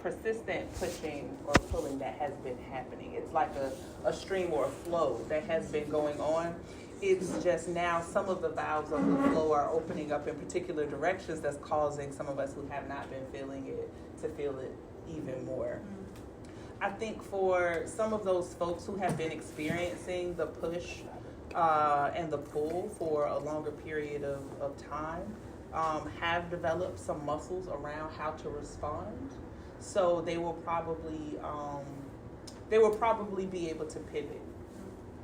persistent pushing or pulling that has been happening. It's like a stream or a flow that has been going on. It's just now some of the valves of the flow are opening up in particular directions that's causing some of us who have not been feeling it to feel it even more. I think for some of those folks who have been experiencing the push and the pull for a longer period of time, have developed some muscles around how to respond. So they will probably be able to pivot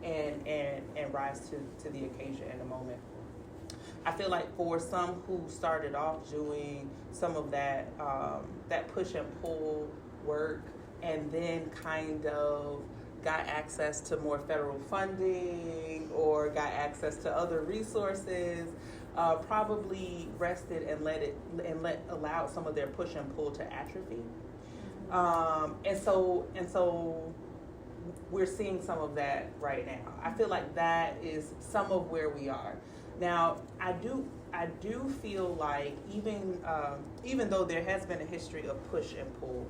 and rise to the occasion in a moment. I feel like for some who started off doing some of that push and pull work and then kind of got access to more federal funding or got access to other resources, probably rested and allowed some of their push and pull to atrophy. And so we're seeing some of that right now. I feel like that is some of where we are. Now, I do feel like even though there has been a history of push and pull,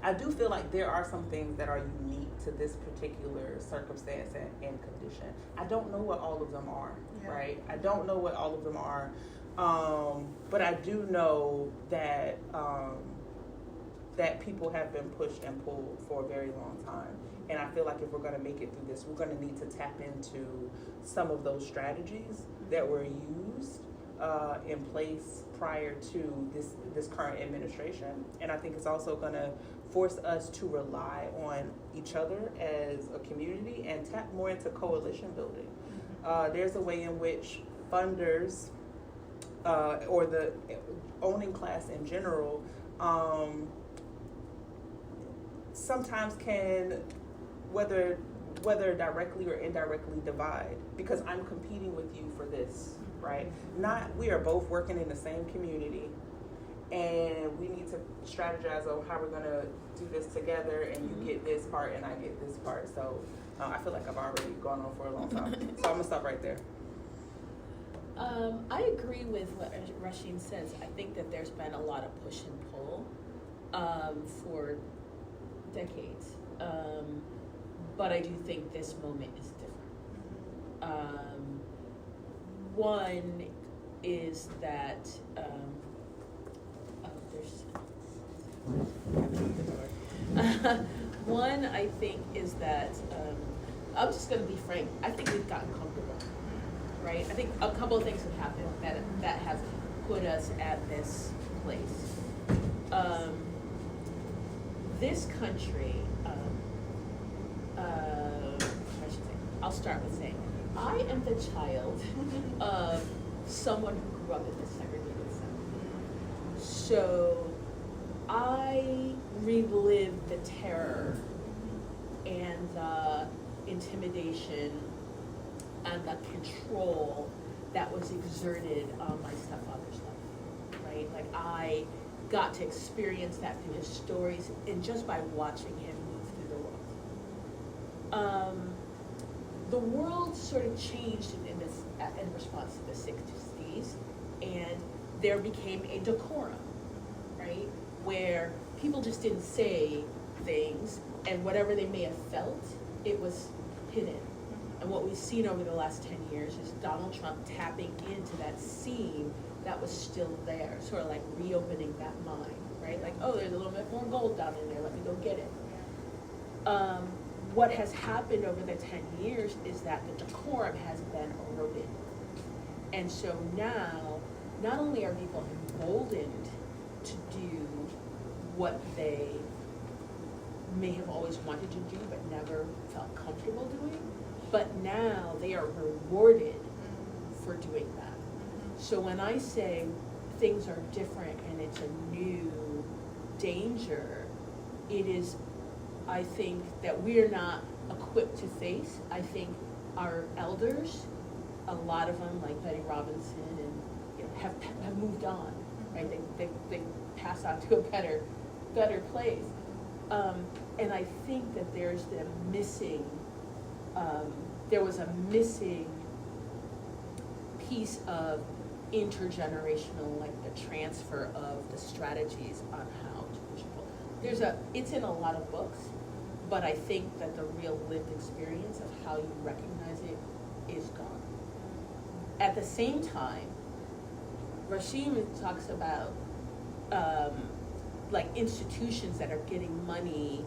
I do feel like there are some things that are unique to this particular circumstance and condition. I don't know what all of them are, right? I don't know what all of them are, but I do know that that people have been pushed and pulled for a very long time. And I feel like if we're going to make it through this, we're going to need to tap into some of those strategies that were used in place prior to this current administration. And I think it's also going to force us to rely on each other as a community and tap more into coalition building. There's a way in which funders or the owning class in general sometimes can, whether directly or indirectly, divide, because I'm competing with you for this, right? We are both working in the same community, and we need to strategize on how we're going to do this together, and you get this part and I get this part. So I feel like I've already gone on for a long time. So I'm going to stop right there. I agree with what Rasheem says. I think that there's been a lot of push and pull for decades. But I do think this moment is different. One is that one, I think, is that I'm just going to be frank. I think we've gotten comfortable, right? I think a couple of things have happened that have put us at this place. This country, I'll start with saying, I am the child of someone who grew up in the segregated South. So I relived the terror and the intimidation and the control that was exerted on my stepfather's life, right? Like, I got to experience that through his stories and just by watching him move through the world. The world sort of changed in response to the 60s, and there became a decorum, right? Where people just didn't say things, and whatever they may have felt, it was hidden. And what we've seen over the last 10 years is Donald Trump tapping into that seam that was still there, sort of like reopening that mind, right? Like, oh, there's a little bit more gold down in there, let me go get it. What has happened over the 10 years is that the decorum has been eroded. And so now, not only are people emboldened to do what they may have always wanted to do but never felt comfortable doing, but now they are rewarded for doing that. So when I say things are different and it's a new danger, it is, I think, that we're not equipped to face. I think our elders, a lot of them, like Betty Robinson, and have moved on, right? They pass on to a better place. And I think that there was a missing piece of intergenerational, like the transfer of the strategies on how to push people. it's in a lot of books, but I think that the real lived experience of how you recognize it is gone. At the same time, Rasheem talks about like institutions that are getting money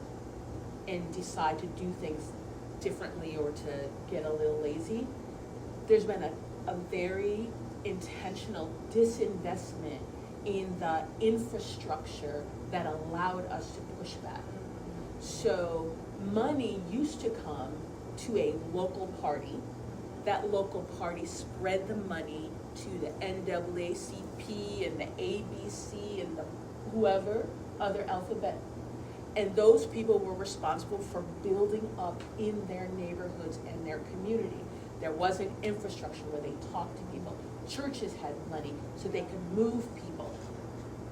and decide to do things differently or to get a little lazy. There's been a very intentional disinvestment in the infrastructure that allowed us to push back. So money used to come to a local party. That local party spread the money to the NAACP and the ABC and the whoever, other alphabet. And those people were responsible for building up in their neighborhoods and their community. There wasn't infrastructure where they talked to people. Churches had money so they could move people.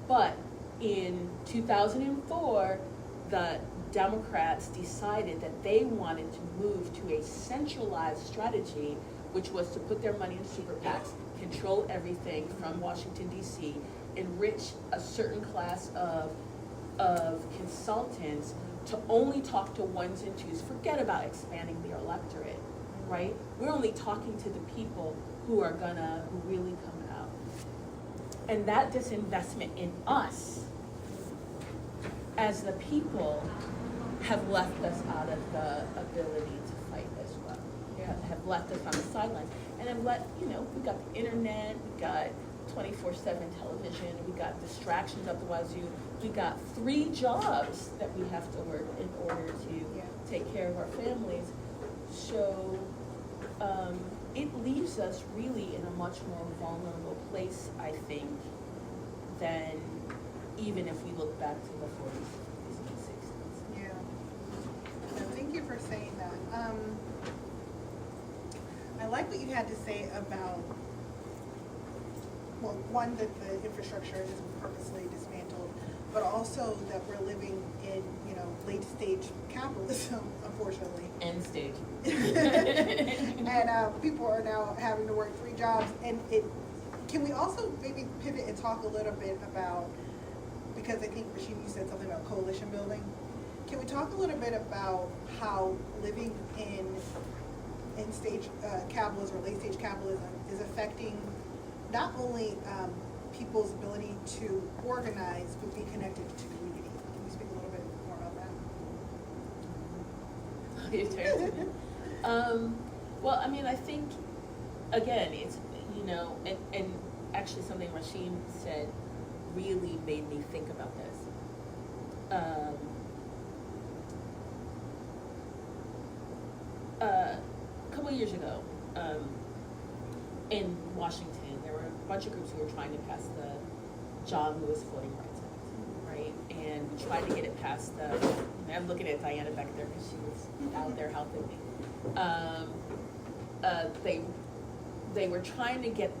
But in 2004, the Democrats decided that they wanted to move to a centralized strategy, which was to put their money in super PACs, control everything from Washington, D.C., enrich a certain class of consultants to only talk to ones and twos. Forget about expanding the electorate, right? We're only talking to the people who really come out. And that disinvestment in us as the people have left us out of the ability to fight as well. Have left us on the sidelines. And have we got the internet, we got 24/7 television, we got distractions up the wazoo, we got 3 jobs that we have to work in order to take care of our families. So it leaves us really in a much more vulnerable place, I think, than even if we look back to the 40s, 50s, and 60s. Yeah. No, thank you for saying that. I like what you had to say about, well, one, that the infrastructure is purposely dismantled, but also that we're living in, late stage capitalism, unfortunately. End stage. And people are now having to work 3 jobs. And can we also maybe pivot and talk a little bit about, because I think, Rasheem, you said something about coalition building. Can we talk a little bit about how living in stage capitalism or late stage capitalism is affecting not only people's ability to organize, but be connected to community? Can you speak a little bit more about that? Well, I mean, I think, again, it's, and actually something Rasheem said really made me think about this. A couple of years ago, in Washington, there were a bunch of groups who were trying to pass the John Lewis Voting Rights Act, right? And we tried to get it past I'm looking at Diana back there because she was out there helping me. They were trying to get,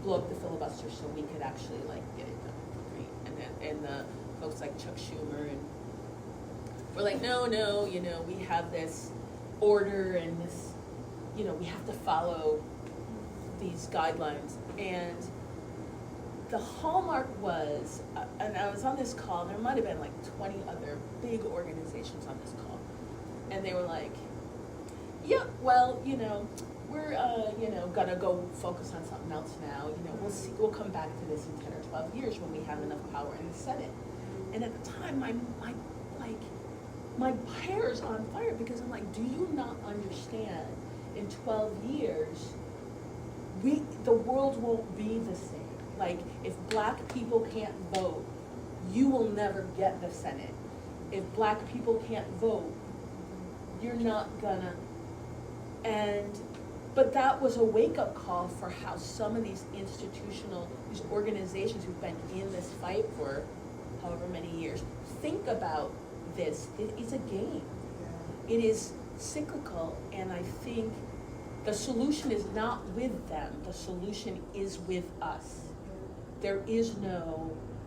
blow up the filibuster so we could actually get it done, right? And the folks like Chuck Schumer and we're like, no, we have this order and this, we have to follow these guidelines. And the hallmark was, and I was on this call, and there might have been 20 other big organizations on this call, and they were like, yeah, well, we're, gonna go focus on something else now. We'll see, we'll come back to this in 10 or 12 years when we have enough power in the Senate. And at the time, my hair's on fire because I'm like, do you not understand? In 12 years, the world won't be the same. If black people can't vote, you will never get the Senate. If black people can't vote, you're not gonna. But that was a wake-up call for how some of these these organizations who've been in this fight for however many years, think about this. It is a game. Yeah. It is cyclical, and I think the solution is not with them. The solution is with us. There is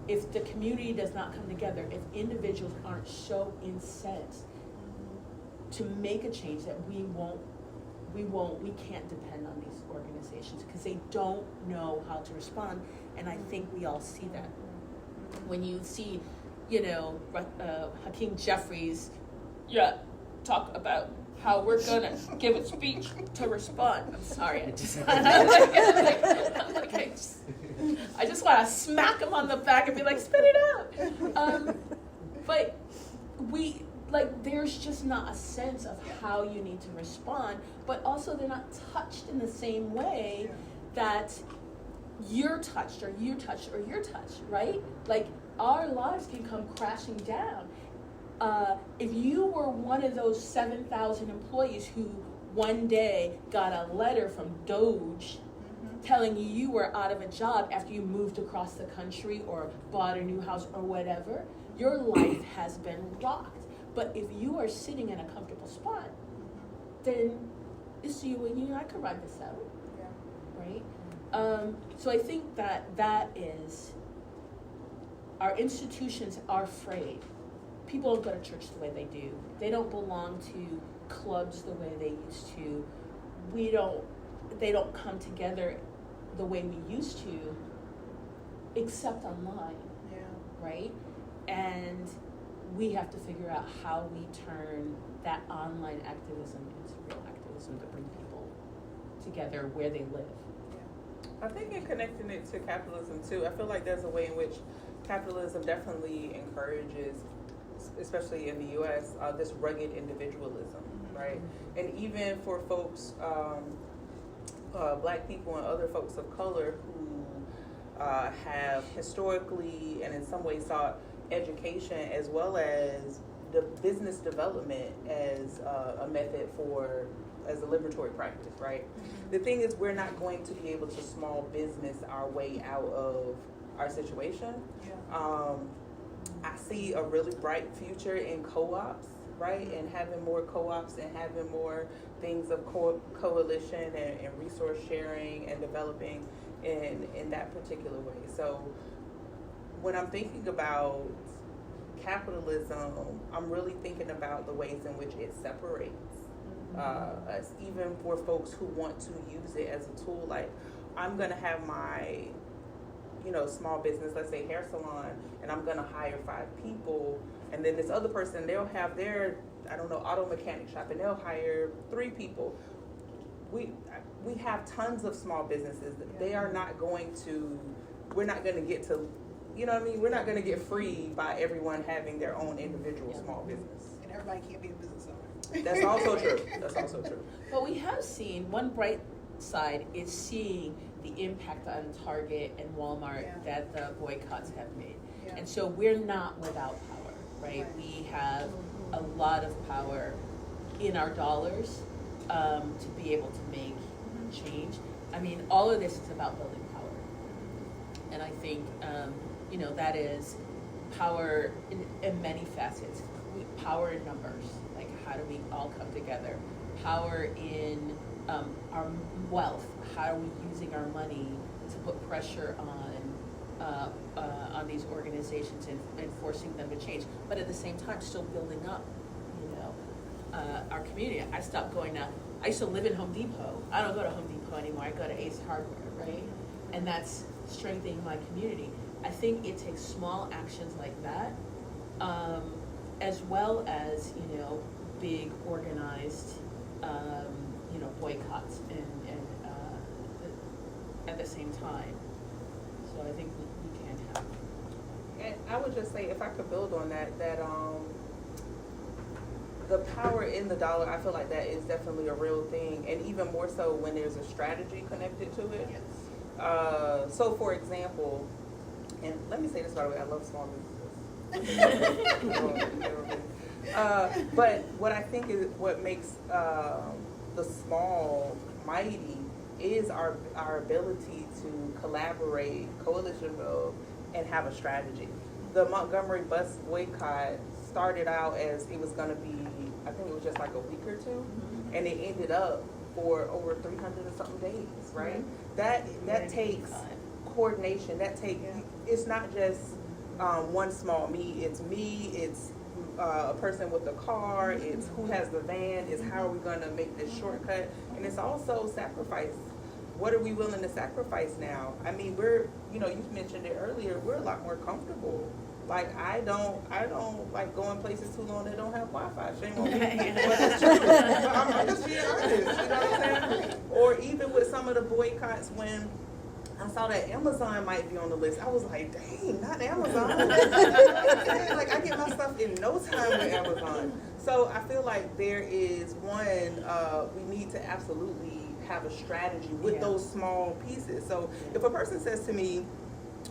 if the community does not come together, if individuals aren't so incensed to make a change, that we can't depend on these organizations because they don't know how to respond. And I think we all see that. When you see Hakeem Jeffries, talk about how we're gonna give a speech to respond. I'm sorry, I just I just want to smack him on the back and be like, spit it out. But there's just not a sense of how you need to respond, but also they're not touched in the same way that you're touched or you're touched, right? Like, our lives can come crashing down. If you were one of those 7,000 employees who one day got a letter from Doge telling you were out of a job after you moved across the country or bought a new house or whatever, your life has been rocked. But if you are sitting in a comfortable spot, then it's you and you. I could ride this out, right? So I think that is, our institutions are afraid. People don't go to church the way they do. They don't belong to clubs the way they used to. They don't come together the way we used to, except online, right? And we have to figure out how we turn that online activism into real activism to bring people together where they live. I think in connecting it to capitalism too, I feel like there's a way in which capitalism definitely encourages, especially in the U.S., this rugged individualism, right? And even for folks, Black people and other folks of color who have historically and in some ways sought education as well as the business development as a method as a liberatory practice, right? The thing is, we're not going to be able to small business our way out of our situation. I see a really bright future in co-ops, right? And having more co-ops and having more things of coalition and resource sharing and developing in that particular way. So when I'm thinking about capitalism, I'm really thinking about the ways in which it separates us, even for folks who want to use it as a tool. Like, I'm going to have my small business, let's say hair salon, and I'm gonna hire 5 people, and then this other person, they'll have their, auto mechanic shop, and they'll hire 3 people. We have tons of small businesses. They are not going to, we're not gonna get to, we're not gonna get free by everyone having their own individual small business. And everybody can't be a business owner. That's also true. But we have seen, one bright side is seeing the impact on Target and Walmart that the boycotts have made. And so we're not without power, right? We have a lot of power in our dollars to be able to make change. I mean, all of this is about building power. And I think, that is power in many facets. Power in numbers, like how do we all come together? Power in our wealth. How are we using our money to put pressure on these organizations and forcing them to change, but at the same time still building up, our community. I stopped going to. I used to live in Home Depot. I don't go to Home Depot anymore. I go to Ace Hardware, right? And that's strengthening my community. I think it takes small actions like that, as well as big organized. Boycotts and at the same time. So I think we can have. And I would just say, if I could build on that the power in the dollar, I feel like that is definitely a real thing, and even more so when there's a strategy connected to it. Yes. So for example, and let me say this by the way, I love small businesses. But what I think is what makes the small mighty is our ability to collaborate, coalition build, and have a strategy. The Montgomery bus boycott started out as it was going to be, I think it was just like a week or two, and it ended up for over 300 and something days, right? That takes coordination. That takes, it's not just one small me. It's a person with a car, it's who has the van, it's how are we going to make this shortcut, and it's also sacrifice. What are we willing to sacrifice now? I mean, we're, you mentioned it earlier, we're a lot more comfortable Like I don't like going places too long that don't have Wi-Fi. Shame on me. But it's true. I'm just being honest. You know what I'm saying? Or even with some of the boycotts when I saw that Amazon might be on the list. I was like, dang, not Amazon. Like I get my stuff in no time with Amazon. So I feel like there is one, we need to absolutely have a strategy with those small pieces. So if a person says to me,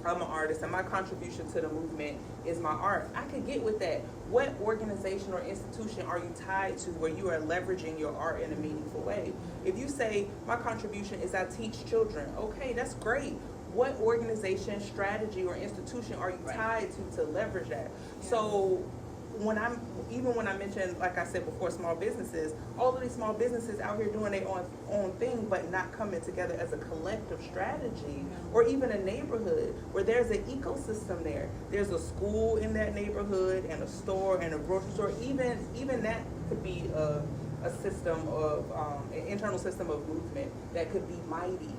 I'm an artist and my contribution to the movement is my art, I could get with that. What organization or institution are you tied to where you are leveraging your art in a meaningful way? If you say, my contribution is I teach children, okay, that's great. What organization, strategy, or institution are you tied to leverage that? So when I mentioned, like I said before, small businesses, all of these small businesses out here doing their own thing, but not coming together as a collective strategy, or even a neighborhood where there's an ecosystem there. There's a school in that neighborhood and a store and a grocery store. Even that could be a system of, an internal system of movement that could be mighty.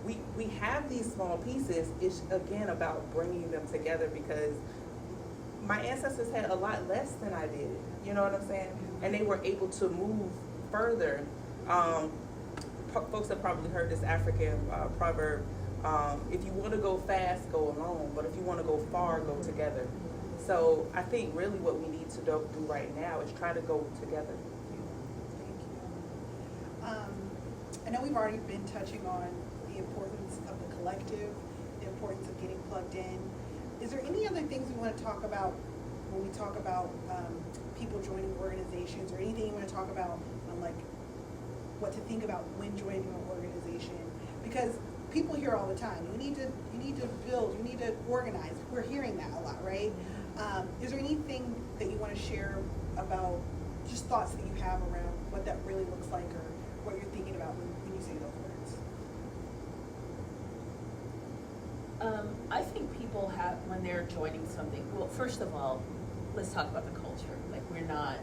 We have these small pieces. It's again about bringing them together because my ancestors had a lot less than I did, you know what I'm saying? And they were able to move further. Folks have probably heard this African proverb, if you want to go fast, go alone, but if you want to go far, go together. So I think really what we need to do right now is try to go together. Thank you. I know we've already been touching on the importance of the collective, the importance of getting plugged in. Is there any other things we want to talk about when we talk about people joining organizations, or anything you want to talk about on like what to think about when joining an organization? Because people hear all the time, you need to build, you need to organize. We're hearing that a lot, right? Is there anything that you want to share about just thoughts that you have around what that really looks like, or what you're thinking about when you say those words? I think people have, when they're joining something, well, first of all, let's talk about the culture. Like, we're not,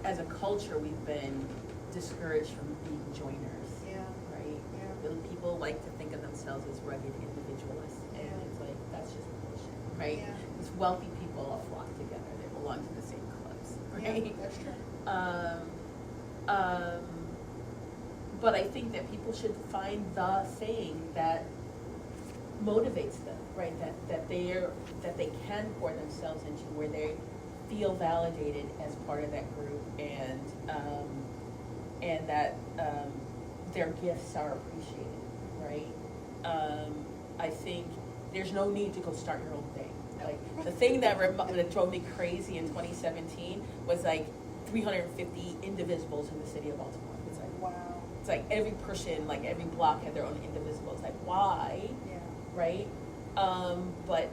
as a culture, we've been discouraged from being joiners, right? Yeah. People like to think of themselves as rugged individualists, and it's like, that's just bullshit, right? Yeah. These wealthy people all flock together. They belong to the same clubs, right? Yeah, that's true. But I think that people should find the thing that motivates them, right? That they can pour themselves into, where they feel validated as part of that group, and that their gifts are appreciated, right? I think there's no need to go start your own thing. Like, the thing that drove me crazy in 2017 was like 350 indivisibles in the city of Baltimore. It's like, wow. It's like every person, like every block had their own indivisible. It's like, why? Yeah. Right? But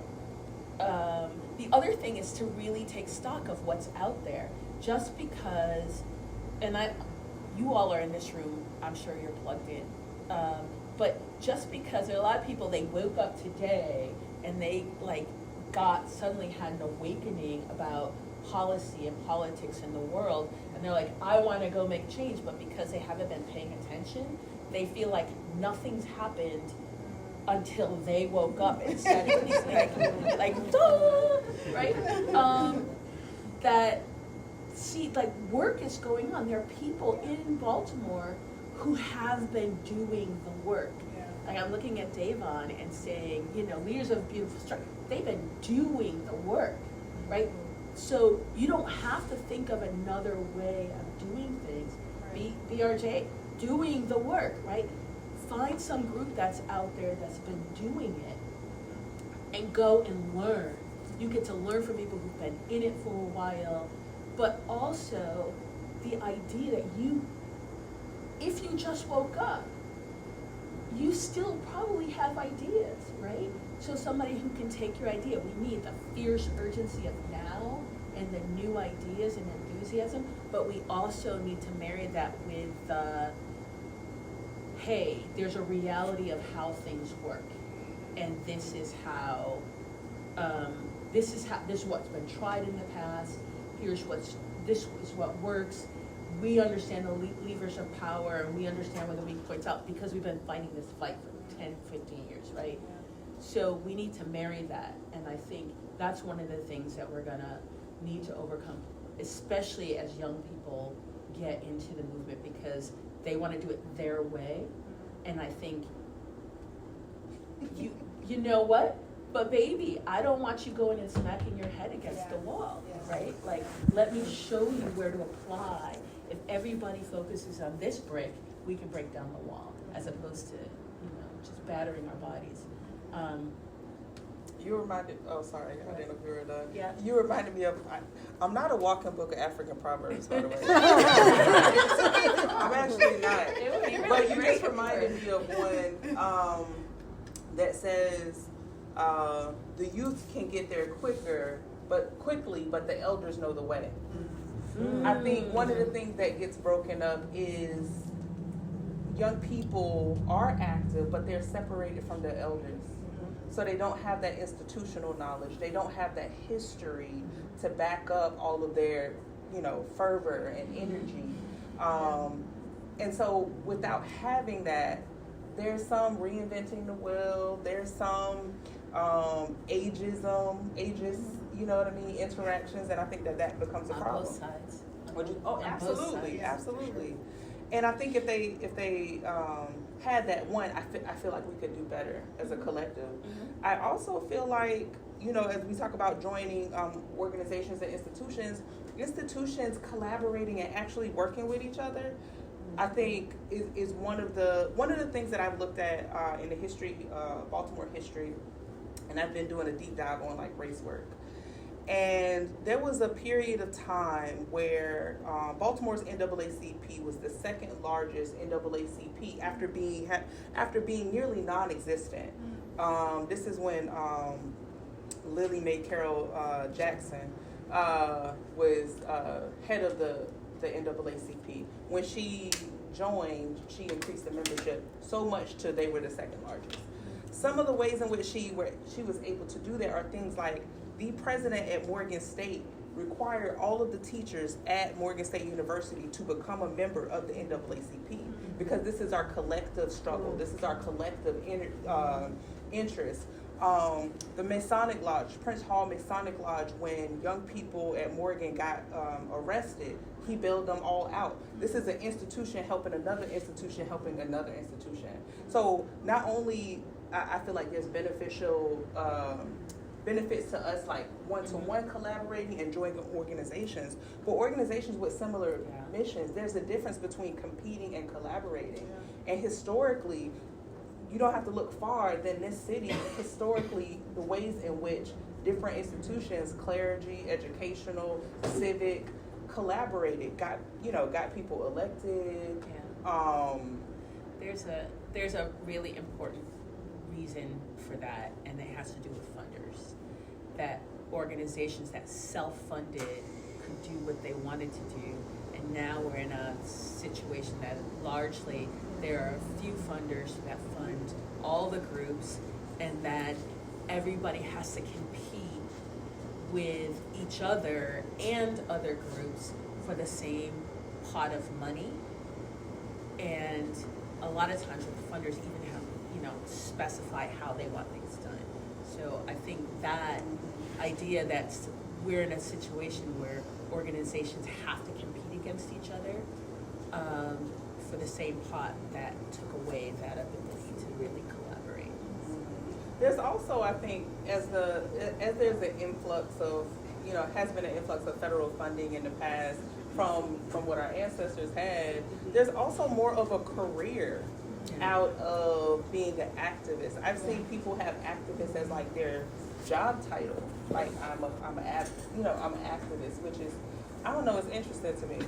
the other thing is to really take stock of what's out there. Just because, you all are in this room, I'm sure you're plugged in. But just because there are a lot of people, they woke up today and they suddenly had an awakening about policy and politics in the world, and they're like, I want to go make change, but because they haven't been paying attention, they feel like nothing's happened until they woke up and said anything, like duh, right? Work is going on. There are people in Baltimore who have been doing the work. Like, I'm looking at Davon and saying, leaders of beautiful structure, they've been doing the work, right? So you don't have to think of another way of doing things. Right. BRJ, doing the work, right? Find some group that's out there that's been doing it and go and learn. You get to learn from people who've been in it for a while, but also the idea that if you just woke up, you still probably have ideas, right? So somebody who can take your idea. We need the fierce urgency of now and the new ideas and enthusiasm, but we also need to marry that with hey, there's a reality of how things work, and this is what's been tried in the past. This is what works. We understand the levers of power, and we understand where the weak points out, because we've been fighting this fight for 10, 15 years, right? Yeah. So we need to marry that, and I think that's one of the things that we're gonna need to overcome, especially as young people get into the movement, because they want to do it their way. And I think you know what? But baby, I don't want you going and smacking your head against the wall, right? Like, let me show you where to apply. If everybody focuses on this brick, we can break down the wall, as opposed to, just battering our bodies. You reminded, oh, sorry, I didn't know if you were done. Yeah. You reminded me of, I'm not a walking book of African proverbs, by the way. I'm actually not. It would be really But you great just reminded me of one that says, the youth can get there quickly, but the elders know the way. I think one of the things that gets broken up is young people are active, but they're separated from their elders. So they don't have that institutional knowledge. They don't have that history to back up all of their, fervor and energy. And so without having that, there's some reinventing the wheel. There's some ageist, interactions, and I think that becomes a problem. On both sides. Absolutely, absolutely. And I think if they had that one, I feel like we could do better as a collective. I also feel like, as we talk about joining organizations and institutions collaborating and actually working with each other, I think is one of the things that I've looked at in the history, Baltimore history, and I've been doing a deep dive on like race work. And there was a period of time where Baltimore's NAACP was the second largest NAACP after being nearly non-existent. This is when Lily Mae Carroll Jackson was head of the NAACP. When she joined, she increased the membership so much to they were the second largest. Some of the ways in which she was able to do that are things like the president at Morgan State required all of the teachers at Morgan State University to become a member of the NAACP because this is our collective struggle. This is our collective interest. The Masonic Lodge, Prince Hall Masonic Lodge, when young people at Morgan got arrested, he bailed them all out. This is an institution helping another institution helping another institution. So not only I feel like there's beneficial benefits to us, like one-to-one collaborating and joining organizations, but organizations with similar missions, there's a difference between competing and collaborating. And historically, you don't have to look far than this city. Historically, the ways in which different institutions, clergy, educational, civic, collaborated, got people elected. There's a really important reason for that, and it has to do with funders. That organizations that self-funded could do what they wanted to do, and now we're in a situation that largely there are a few funders that fund all the groups, and that everybody has to compete with each other and other groups for the same pot of money. And a lot of times with funders even have, specify how they want things done. So I think that idea that we're in a situation where organizations have to compete against each other for the same pot, that took away that ability to really collaborate. There's also, I think, as there's an influx of, has been an influx of federal funding in the past from what our ancestors had, there's also more of a career out of being an activist. I've seen people have activists as like their job title. Like I'm an activist, which is, I don't know, it's interesting to me.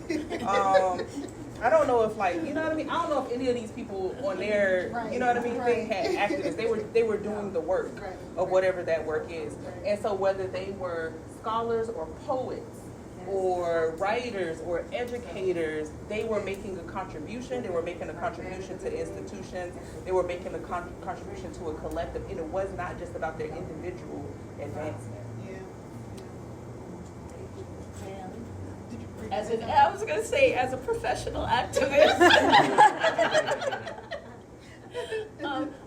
I don't know if I don't know if any of these people on their, thing had activists. They were doing the work of whatever that work is. And so whether they were scholars or poets or writers or educators, they were making a contribution. They were making a contribution to institutions. They were making a contribution to a collective. And it was not just about their individual advancement. I was going to say, as a professional activist,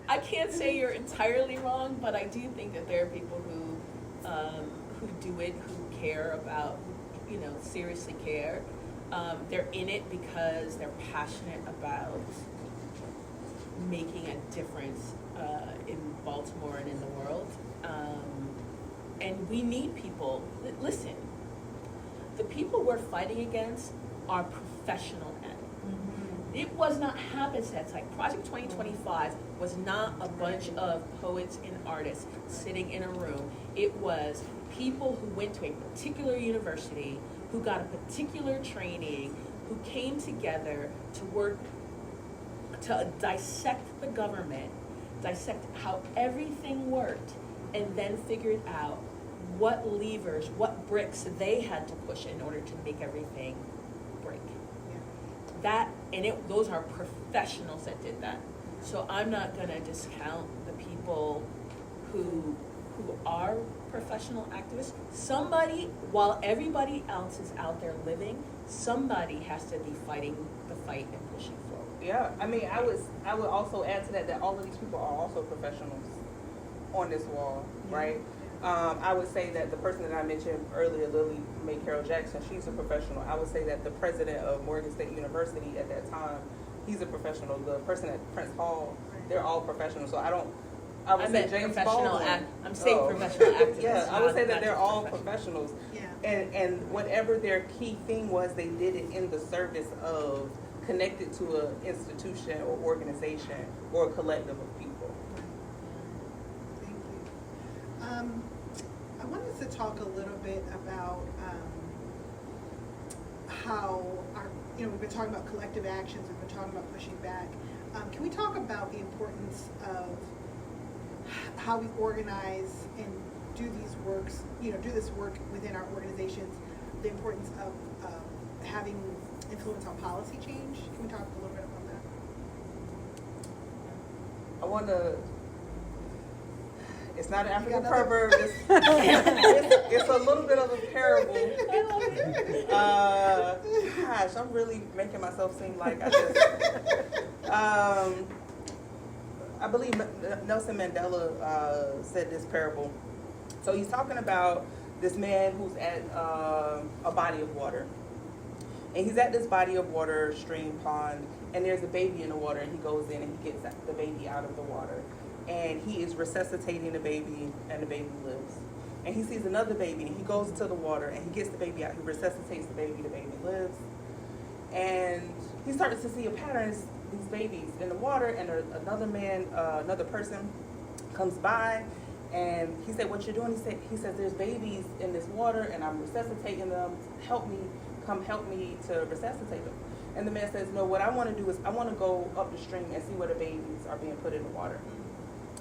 I can't say you're entirely wrong, but I do think that there are people who who do it, who care about, seriously care. They're in it because they're passionate about making a difference in Baltimore and in the world. And we need people. Listen, the people we're fighting against are professional men. Mm-hmm. It was not happenstance. Like Project 2025 was not a bunch of poets and artists sitting in a room. It was people who went to a particular university, who got a particular training, who came together to work to dissect the government, dissect how everything worked, and then figured out what levers, what bricks they had to push in order to make everything break. Yeah. Those are professionals that did that. So I'm not gonna discount the people who are professional activists. Somebody, while everybody else is out there living, somebody has to be fighting the fight and pushing forward. Yeah, I mean, I would also add to that all of these people are also professionals on this wall, right? I would say that the person that I mentioned earlier, Lily Mae Carroll Jackson, she's a professional. I would say that the president of Morgan State University at that time, he's a professional. The person at Prince Hall, they're all professionals. So I would say James Baldwin. I'm saying professional activists. Yeah, I would say that they're all professionals. Yeah. And whatever their key thing was, they did it in the service of connected to an institution or organization or a collective of people. Thank you. I wanted to talk a little bit about how we've been talking about collective actions, we've been talking about pushing back. Can we talk about the importance of how we organize and do these works, do this work within our organizations, the importance of having influence on policy change? Can we talk a little bit about that? I want to, it's not an African proverb, it's a little bit of a parable. Gosh, I'm really making myself seem like I just, I believe Nelson Mandela said this parable. So he's talking about this man who's at a body of water. And he's at this body of water, stream, pond, and there's a baby in the water, and he goes in and he gets the baby out of the water. And he is resuscitating the baby, and the baby lives. And he sees another baby, and he goes into the water, and he gets the baby out. He resuscitates the baby lives. And he starts to see a pattern, these babies in the water, and another person comes by, and he said, "What you're doing?" He says, "There's babies in this water, and I'm resuscitating them. Come help me to resuscitate them." And the man says, "No, what I want to do is I want to go up the stream and see where the babies are being put in the water."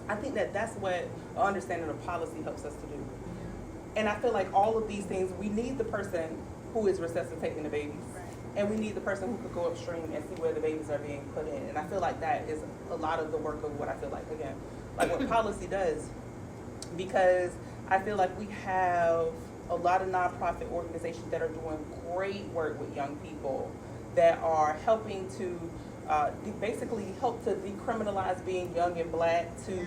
I think that's what understanding of policy helps us to do. And I feel like all of these things, we need the person who is resuscitating the babies. And we need the person who could go upstream and see where the babies are being put in. And I feel like that is a lot of the work of what I feel like, again, like what policy does. Because I feel like we have a lot of nonprofit organizations that are doing great work with young people that are helping to basically help to decriminalize being young and black, to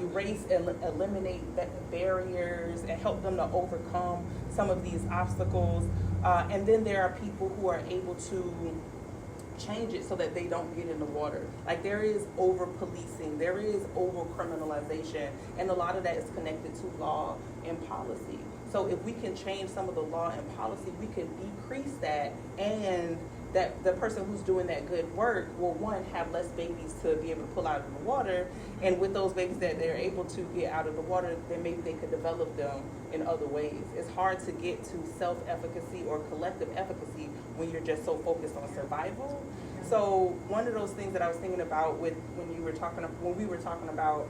erase and eliminate barriers and help them to overcome some of these obstacles. And then there are people who are able to change it so that they don't get in the water. Like there is over policing, there is over criminalization, and a lot of that is connected to law and policy. So if we can change some of the law and policy, we can decrease that, and that the person who's doing that good work will, one, have less babies to be able to pull out of the water, and with those babies that they're able to get out of the water, then maybe they could develop them in other ways. It's hard to get to self-efficacy or collective efficacy when you're just so focused on survival. So one of those things that I was thinking about when we were talking about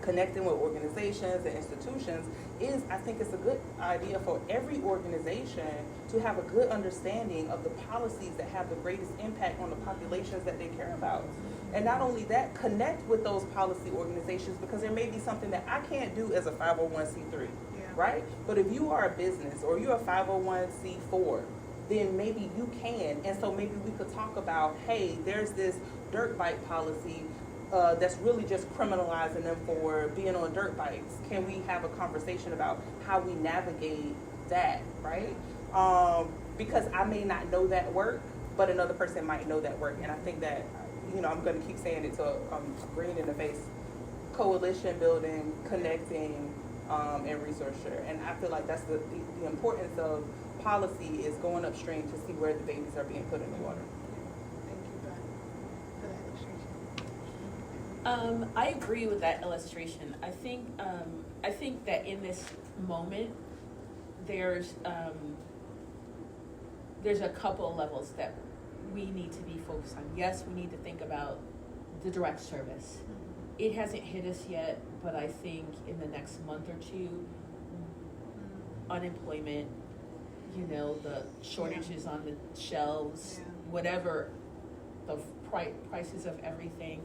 connecting with organizations and institutions is, I think it's a good idea for every organization to have a good understanding of the policies that have the greatest impact on the populations that they care about. And not only that, connect with those policy organizations, because there may be something that I can't do as a 501c3, right? But if you are a business or you're a 501c4, then maybe you can. And so maybe we could talk about, hey, there's this dirt bike policy that's really just criminalizing them for being on dirt bikes? Can we have a conversation about how we navigate that, right? Because I may not know that work, but another person might know that work. And I think that, I'm going to keep saying it till I'm green in the face. Coalition building, connecting, and resource share. And I feel like that's the importance of policy is going upstream to see where the babies are being put in the water. Thank you for that illustration. I agree with that illustration. I think that in this moment, there's a couple of levels that we need to be focused on. Yes, we need to think about the direct service. It hasn't hit us yet, but I think in the next month or two, unemployment, the shortages on the shelves, whatever, the prices of everything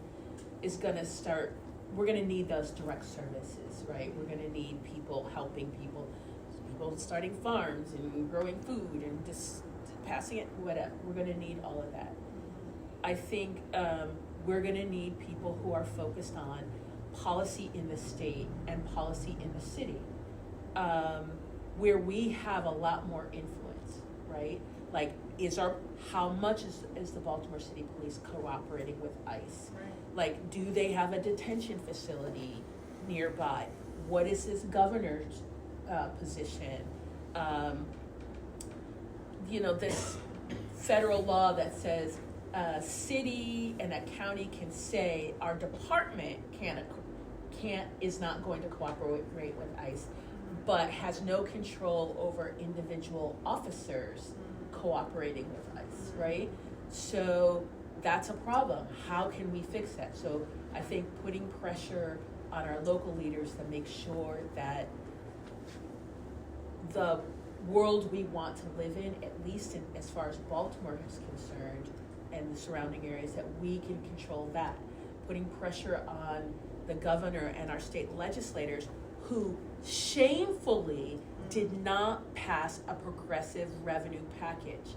is gonna start. We're gonna need those direct services, right? We're gonna need people helping people starting farms and growing food and just passing it, whatever. We're gonna need all of that. I think we're gonna need people who are focused on policy in the state and policy in the city, where we have a lot more influence, right? Like, how much is the Baltimore City Police cooperating with ICE? Right. Like, do they have a detention facility nearby? What is this governor's position? This federal law that says a city and a county can say our department is not going to cooperate with ICE, but has no control over individual officers cooperating with ICE, right? So that's a problem. How can we fix that? So I think putting pressure on our local leaders to make sure that the world we want to live in, at least as far as Baltimore is concerned and the surrounding areas, that we can control that. Putting pressure on the governor and our state legislators who shamefully did not pass a progressive revenue package.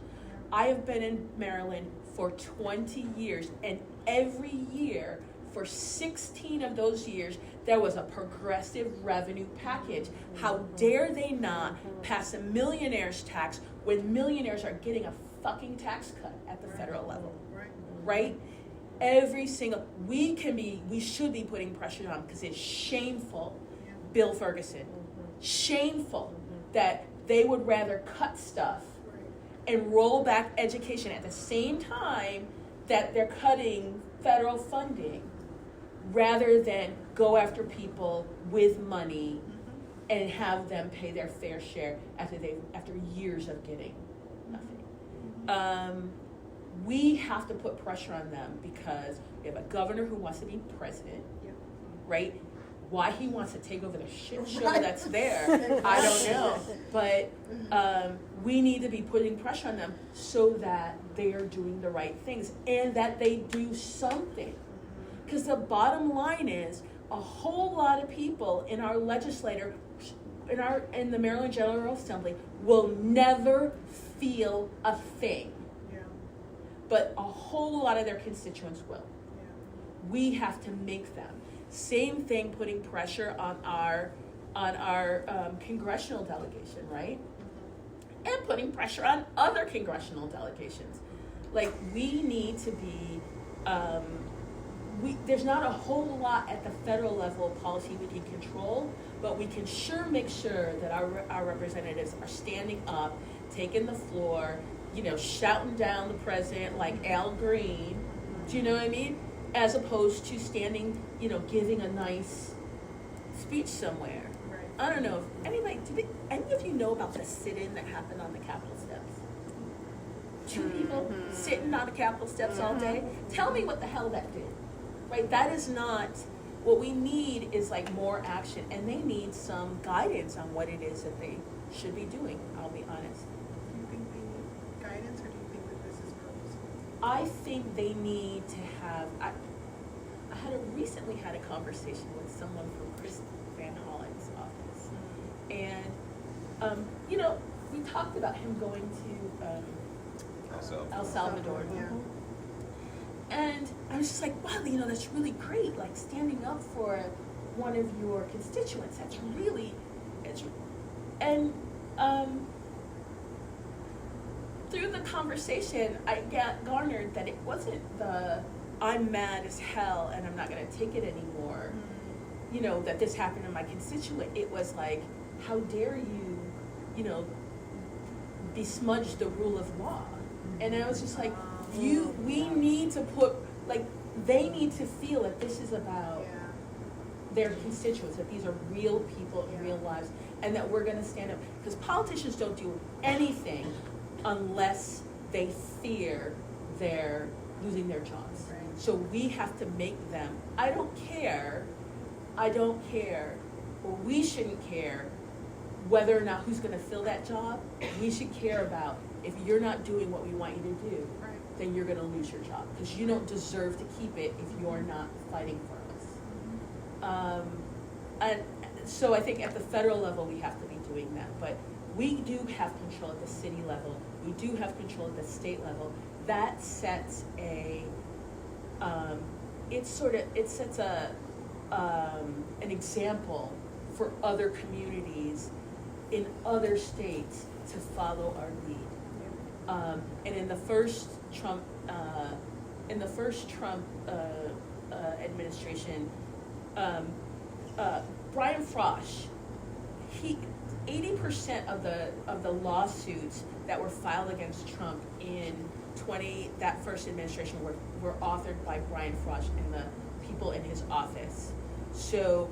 I have been in Maryland for 20 years, and every year for 16 of those years, there was a progressive revenue package. How dare they not pass a millionaire's tax when millionaires are getting a fucking tax cut at the federal level, right? Every single, we should be putting pressure on them because it's shameful, Bill Ferguson, shameful that they would rather cut stuff and roll back education at the same time that they're cutting federal funding, rather than go after people with money and have them pay their fair share after years of getting nothing. We have to put pressure on them because we have a governor who wants to be president, right? Why he wants to take over the shit show that's there, I don't know. But we need to be putting pressure on them so that they are doing the right things and that they do something. Because the bottom line is, a whole lot of people in our legislature, in the Maryland General Assembly, will never feel a thing. But a whole lot of their constituents will. We have to make them. Same thing, putting pressure on our congressional delegation, right? And putting pressure on other congressional delegations. Like, we need to be, there's not a whole lot at the federal level of policy we can control, but we can sure make sure that our representatives are standing up, taking the floor, shouting down the president like Al Green, do you know what I mean? As opposed to standing, giving a nice speech somewhere. Right. I don't know if any of you know about the sit-in that happened on the Capitol steps? 2 people sitting on the Capitol steps all day? Tell me what the hell that did, right? That is not, what we need is like more action, and they need some guidance on what it is that they should be doing, I'll be honest. Do you think they need guidance, or do you think that this is purposeful? I think they need to have, I recently had a conversation with someone from Chris Van Hollen's office. And, we talked about him going to El Salvador. Yeah. And I was just like, wow, that's really great. Like standing up for one of your constituents. That's really, and through the conversation, I garnered that it wasn't I'm mad as hell and I'm not gonna take it anymore. That this happened to my constituent. It was like, how dare you, besmudge the rule of law? And I was just like, we need to put, like, they need to feel that this is about their constituents, that these are real people in real lives, and that we're gonna stand up. Because politicians don't do anything unless they fear they're losing their jobs. Right. So we have to make them, I don't care, or we shouldn't care whether or not who's gonna fill that job. We should care about, if you're not doing what we want you to do, then you're gonna lose your job, because you don't deserve to keep it if you're not fighting for us. And so I think at the federal level, we have to be doing that, but we do have control at the city level, we do have control at the state level. That sets an example for other communities in other states to follow our lead. And in the first Trump administration, Brian Frosch, 80% of the lawsuits that were filed against Trump in that first administration were authored by Brian Frosch and the people in his office. So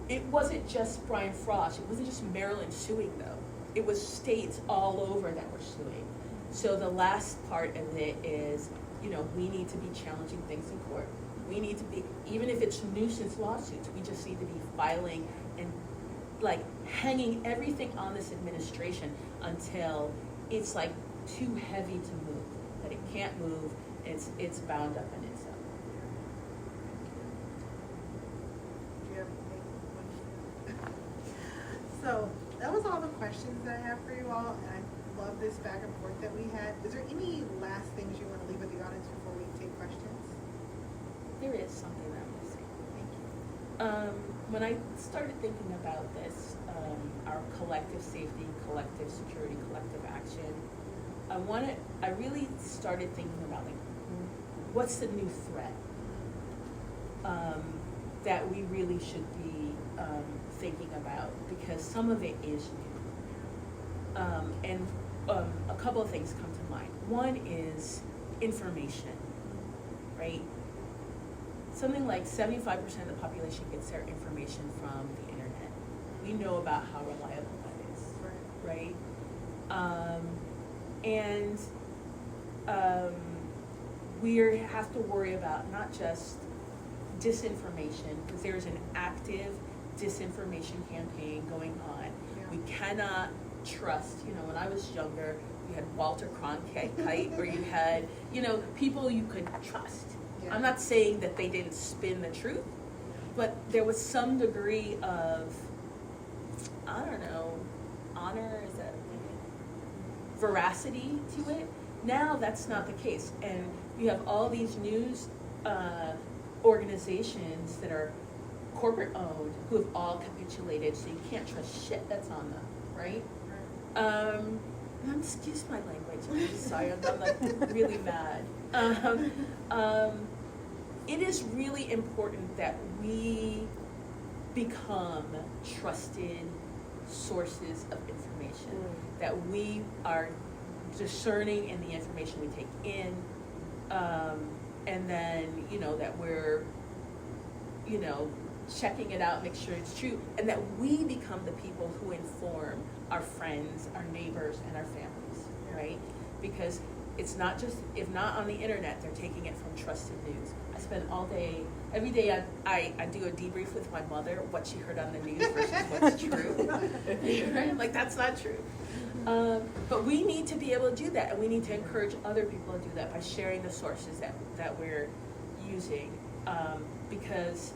it wasn't just Brian Frosch, it wasn't just Maryland suing though. It was states all over that were suing. So the last part of it is, we need to be challenging things in court. We need to be, even if it's nuisance lawsuits, we just need to be filing and like hanging everything on this administration until it's like too heavy to move, that it can't move, it's bound up in itself. So that was all the questions that I have for you all, and I love this back and forth that we had. Is there any last things you want to leave with the audience before we take questions? There is something that I'm missing. Thank you. When I started thinking about this, our collective safety, collective security, collective action, I really started thinking about like, what's the new threat that we really should be thinking about, because some of it is new. And a couple of things come to mind. One is information, right? Something like 75% of the population gets their information from the internet. We know about how reliable that is, right? We have to worry about not just disinformation, because there's an active disinformation campaign going on. Yeah. We cannot trust, when I was younger, you had Walter Cronkite, or you had, people you could trust. Yeah. I'm not saying that they didn't spin the truth, but there was some degree of, honor, is that veracity to it. Now that's not the case, and you have all these news organizations that are corporate owned who have all capitulated, so you can't trust shit that's on them, right? Excuse my language, I'm sorry, I'm like really mad. It is really important that we become trusted sources of information, that we are discerning in the information we take in, and then, that we're, checking it out, make sure it's true, and that we become the people who inform our friends, our neighbors, and our families, right? Because it's not just, if not on the internet, they're taking it from trusted news. I spend all day, every day I do a debrief with my mother, what she heard on the news versus what's true. Right? Like, that's not true. But we need to be able to do that, and we need to encourage other people to do that by sharing the sources that we're using. Because,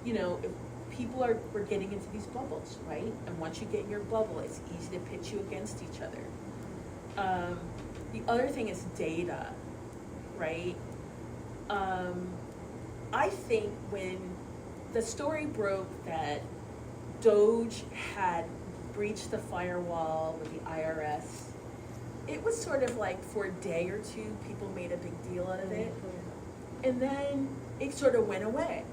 if people we're getting into these bubbles, right? And once you get in your bubble, it's easy to pitch you against each other. The other thing is data, right? I think when the story broke that Doge had breached the firewall with the IRS, it was sort of like for a day or two, people made a big deal out of it. And then it sort of went away.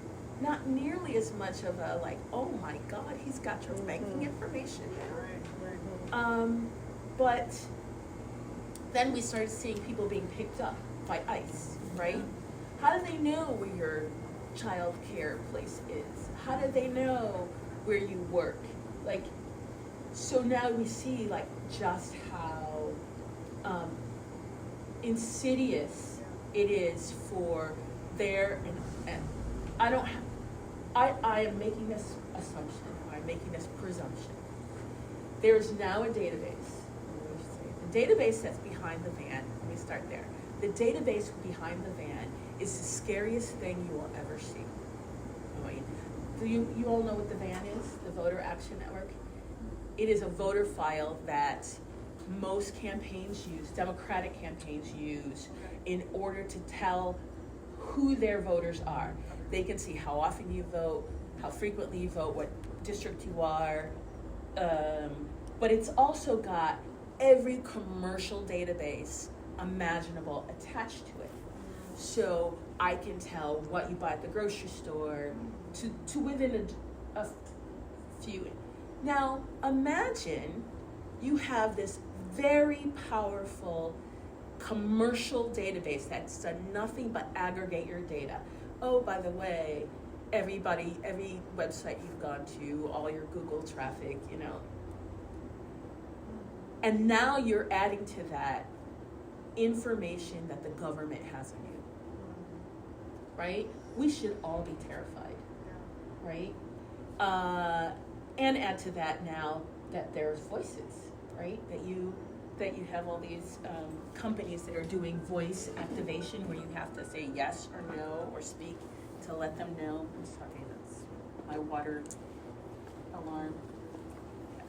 Not nearly as much of a like, oh my God, he's got your banking information now. But then we started seeing people being picked up by ICE, right? How do they know where your child care place is? How do they know where you work? Like, so now we see like just how insidious it is for their, and I don't have, I am making this assumption, I'm making this presumption. There's now a database. The database that's behind the van, let me start there. The database behind the van is the scariest thing you will ever see. I mean, do you all know what the van is, the Voter Action Network? It is a voter file that most campaigns use, Democratic campaigns use, in order to tell who their voters are. They can see how often you vote, how frequently you vote, what district you are, but it's also got every commercial database imaginable attached to it. So I can tell what you buy at the grocery store to within a few. Now imagine you have this very powerful commercial database that's done nothing but aggregate your data. Oh, by the way, every website you've gone to, all your Google traffic, you know. And now you're adding to that information that the government has on you, right? We should all be terrified, right? And add to that now that there's voices, right? That you have all these companies that are doing voice activation where you have to say yes or no or speak to let them know. I'm sorry, that's my water alarm.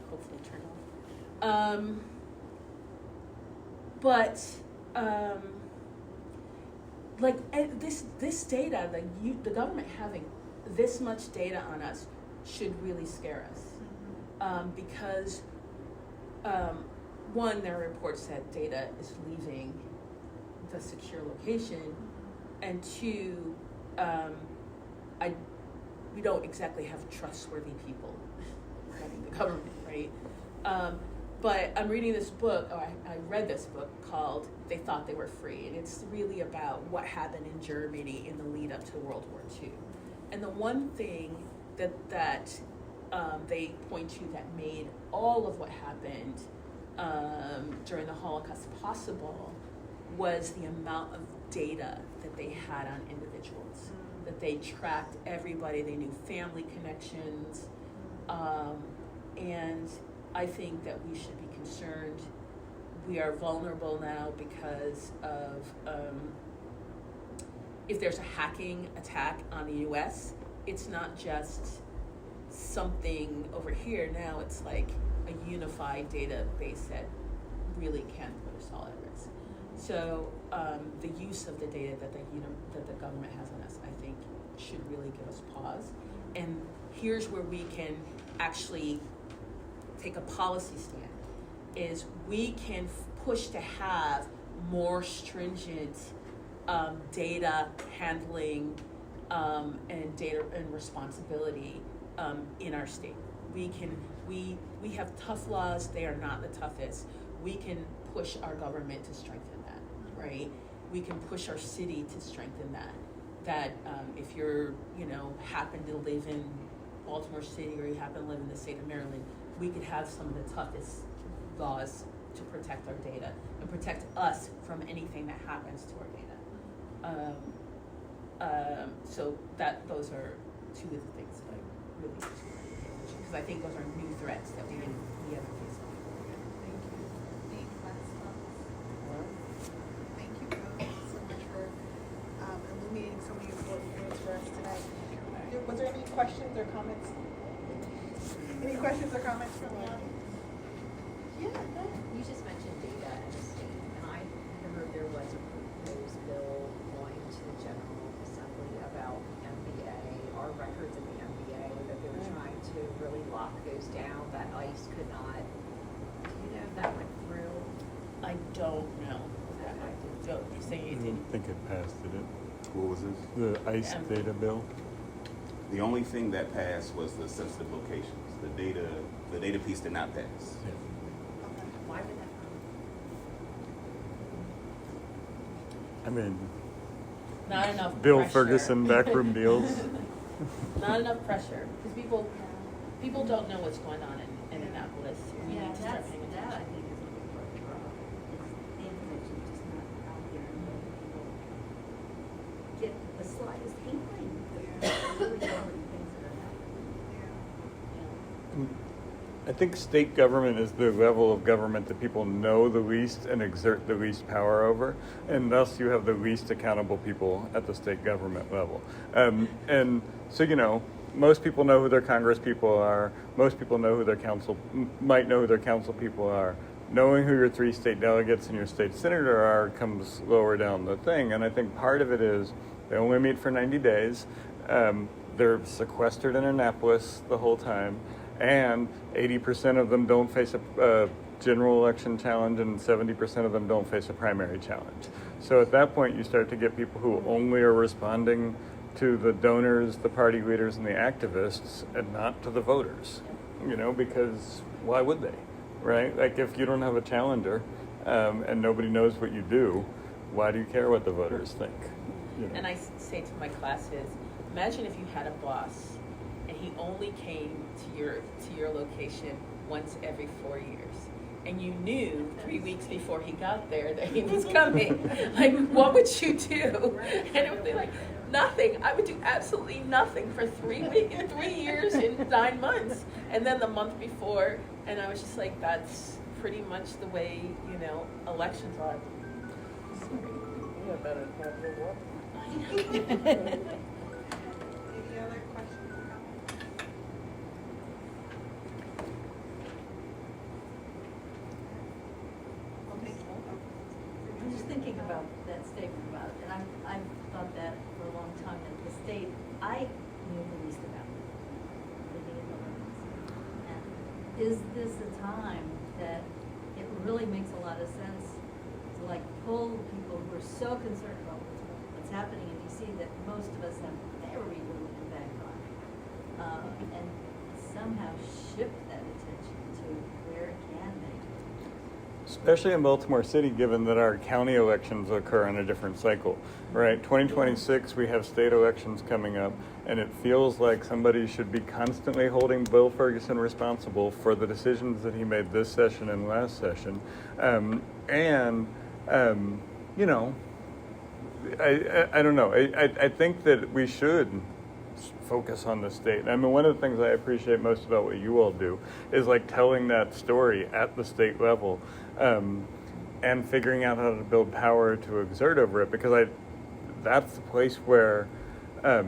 Hopefully turn off. This data, the government having this much data on us should really scare us, because one, there are reports that data is leaving the secure location, and two, we don't exactly have trustworthy people running the government, right? But I'm reading this book, or I read this book called They Thought They Were Free, and it's really about what happened in Germany in the lead up to World War II. And the one thing that they point to that made all of what happened during the Holocaust possible was the amount of data that they had on individuals, that they tracked everybody, they knew family connections, and I think that we should be concerned. We are vulnerable now because of if there's a hacking attack on the US, it's not just something over here now, it's like a unified database that really can put us all at risk. So the use of the data that the government has on us, I think, should really give us pause. And here's where we can actually take a policy stand, is we can push to have more stringent data handling and data and responsibility in our state. We have tough laws, they are not the toughest. We can push our government to strengthen that, right? We can push our city to strengthen that if you're, happen to live in Baltimore City or you happen to live in the state of Maryland, we could have some of the toughest laws to protect our data and protect us from anything that happens to our data. So those are two of the things that I really because I think those are new threats that we haven't faced before. Thank you. Any last thoughts? Thank you both so much for illuminating so many important points for us tonight. Was there any questions or comments? Any questions or comments from the audience? Yeah, you just mentioned data and the state, and I heard there was a proposed bill going to the general don't know. Joe, you saying I you did? don't think it passed, did it? What was this? The ICE data bill? The only thing that passed was the sensitive locations. The data piece did not pass. Yeah. Why would that I mean, Not enough Bill pressure. Ferguson backroom deals. Not enough pressure, because people don't know what's going on in Annapolis. We Yeah, need to start that's, paying that I attention. think is a big part for us. It's the information just not out there and letting people get the slightest inkling that there's really already things that are happening. I think state government is the level of government that people know the least and exert the least power over, and thus you have the least accountable people at the state government level. And so, most people know who their Congress people are. Most people know who their might know who their council people are. Knowing who your 3 state delegates and your state senator are comes lower down the thing. And I think part of it is they only meet for 90 days. They're sequestered in Annapolis the whole time. And 80% of them don't face a general election challenge, and 70% of them don't face a primary challenge. So at that point, you start to get people who only are responding to the donors, the party leaders, and the activists, and not to the voters. Because why would they, right? Like, if you don't have a challenger and nobody knows what you do, why do you care what the voters think? And I say to my classes, imagine if you had a boss and he only came to your location once every 4 years, and you knew 3 weeks before he got there that he was coming. Like, what would you do? And it would be like, nothing. I would do absolutely nothing for 3 years and 9 months. And then the month before, and I was just like, that's pretty much the way, elections are. Any other questions or comments? Okay. I'm just thinking about that statement about, and I've thought that for a long time, that the state, I knew the least about living in the limits. And is this a time that it really makes a lot of sense to pull people who are so concerned about what's happening in DC that most of us have very little impact on, and somehow shift that attention to where it can make. Especially in Baltimore City, given that our county elections occur in a different cycle, right? 2026, we have state elections coming up, and it feels like somebody should be constantly holding Bill Ferguson responsible for the decisions that he made this session and last session. I don't know. I think that we should focus on the state. I mean, one of the things I appreciate most about what you all do is telling that story at the state level, and figuring out how to build power to exert over it, because that's the place where the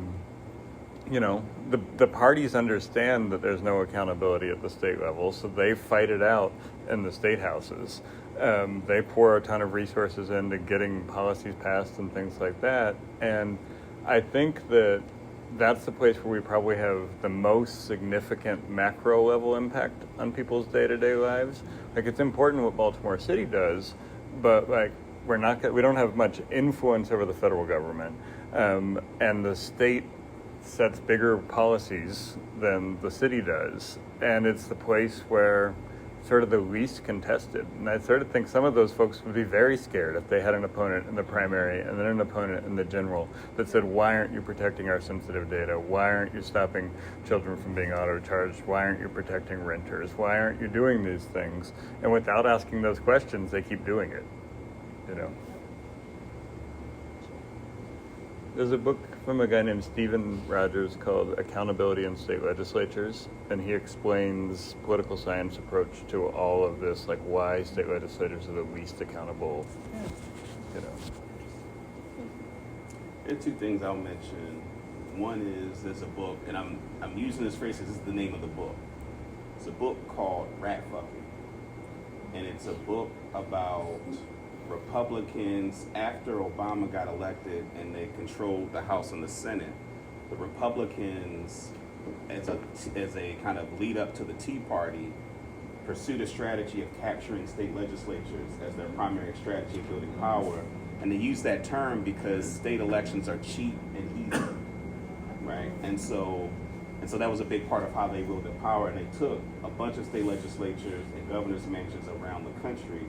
parties understand that there's no accountability at the state level, so they fight it out in the state houses. They pour a ton of resources into getting policies passed and things like that. And I think that that's the place where we probably have the most significant macro level impact on people's day-to-day lives. It's important what Baltimore City does, but we don't have much influence over the federal government, and the state sets bigger policies than the city does, and it's the place where sort of the least contested. And I sort of think some of those folks would be very scared if they had an opponent in the primary and then an opponent in the general that said, why aren't you protecting our sensitive data? Why aren't you stopping children from being auto-charged? Why aren't you protecting renters? Why aren't you doing these things? And without asking those questions, they keep doing it, There's a book from a guy named Stephen Rogers called Accountability in State Legislatures, and he explains political science approach to all of this, why state legislators are the least accountable, There are 2 things I'll mention. One is there's a book, and I'm using this phrase because this is the name of the book. It's a book called Rat Fucking, and it's a book about Republicans after Obama got elected and they controlled the House and the Senate. The Republicans, as a kind of lead up to the Tea Party, pursued a strategy of capturing state legislatures as their primary strategy of building power. And they use that term because state elections are cheap and easy, right? And so that was a big part of how they wielded power. And they took a bunch of state legislatures and governor's mansions around the country.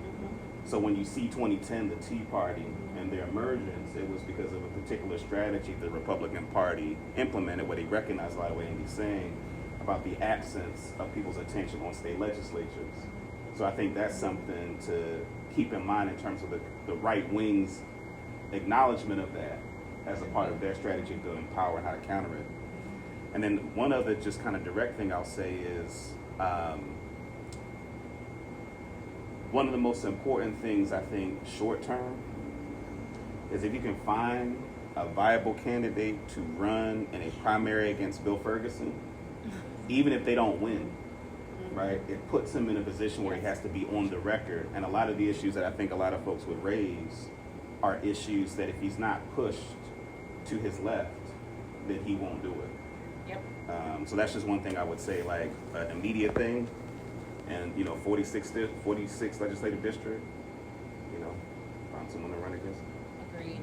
So when you see 2010, the Tea Party and their emergence, it was because of a particular strategy the Republican Party implemented, what they recognized, by the way, Andy's saying, about the absence of people's attention on state legislatures. So I think that's something to keep in mind in terms of the right wing's acknowledgement of that as a part of their strategy of building power and how to counter it. And then one other just kind of direct thing I'll say is one of the most important things I think short term is if you can find a viable candidate to run in a primary against Bill Ferguson, even if they don't win, right? It puts him in a position where he has to be on the record. And a lot of the issues that I think a lot of folks would raise are issues that if he's not pushed to his left, then he won't do it. Yep. So that's just one thing I would say, like an immediate thing. And, 46 legislative district, find someone to run against. Agreed.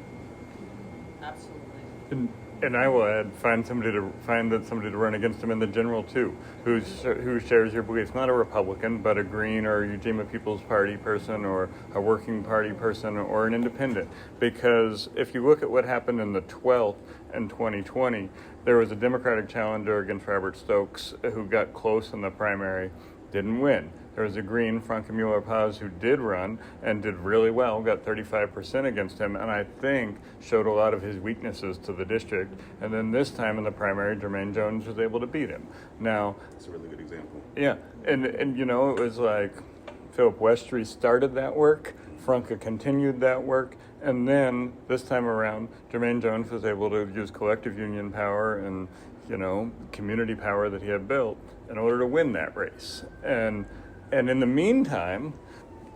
Absolutely. And I will add, find somebody to run against him in the general too, who shares your beliefs. Not a Republican, but a Green or Ujima People's Party person, or a Working Party person, or an independent. Because if you look at what happened in the 12th and 2020, there was a Democratic challenger against Robert Stokes who got close in the primary, didn't win. There was a Green, Franca Mueller-Paz, who did run and did really well, got 35% against him, and I think showed a lot of his weaknesses to the district. And then this time in the primary, Jermaine Jones was able to beat him. Now, That's a really good example. yeah, and it was like Philip Westry started that work, Franca continued that work, and then this time around, Jermaine Jones was able to use collective union power and community power that he had built in order to win that race. And in the meantime,